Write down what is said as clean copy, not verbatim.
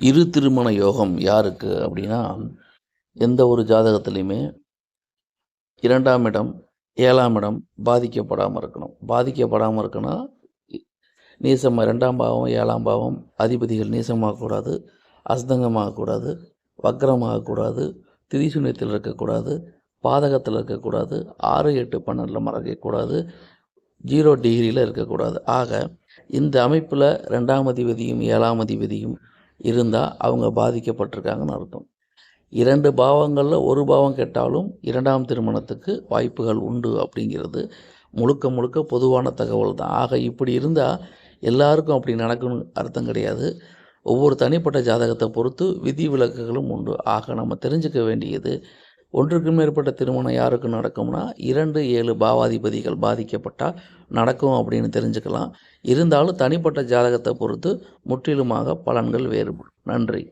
இரு திருமண யோகம் யாருக்கு அப்படின்னா, எந்த ஒரு ஜாதகத்திலயுமே 2ஆம் இடம், 7ஆம் இடம் பாதிக்கப்படாம இருக்கணும். பாதிக்கப்படாம இருக்குன்னா, இ நீசமா 2ஆம் பாவம், 7ஆம் பாவம் அதிபதிகள் நீசமாகக்கூடாது, அஸ்தங்கமாகக்கூடாது, வக்ரமாகக்கூடாது, திரிசூன்யத்தில் இருக்கக்கூடாது, பாதகத்தில் இருக்கக்கூடாது, 6, 8, 12ல மறைக்கக்கூடாது, 0 டிகிரியில் இருக்கக்கூடாது. ஆக இந்த அமைப்பில் 2ஆம் அதிபதியும் 7ஆம் அதிபதியும் இருந்தால் அவங்க பாதிக்கப்பட்டிருக்காங்கன்னு அர்த்தம். 2 பாவங்களில் ஒரு பாவம் கெட்டாலும் 2ஆம் திருமணத்துக்கு வாய்ப்புகள் உண்டு அப்படிங்கிறது முழுக்க முழுக்க பொதுவான தகவல் தான். ஆக இப்படி இருந்தால் எல்லாருக்கும் அப்படி நடக்கணும்னு அர்த்தம் கிடையாது. ஒவ்வொரு தனிப்பட்ட ஜாதகத்தை பொறுத்து விதி விலக்குகளும் உண்டு. ஆக நம்ம தெரிஞ்சுக்க வேண்டியது, ஒன்றுக்கு மேற்பட்ட திருமணம் யாருக்கு நடக்கும்னா 2, 7 பாவாதிபதிகள் பாதிக்கப்பட்டால் நடக்கும் அப்படின்னு தெரிஞ்சுக்கலாம். இருந்தாலும் தனிப்பட்ட ஜாதகத்தை பொறுத்து முற்றிலுமாக பலன்கள் வேறுபடும். நன்றி.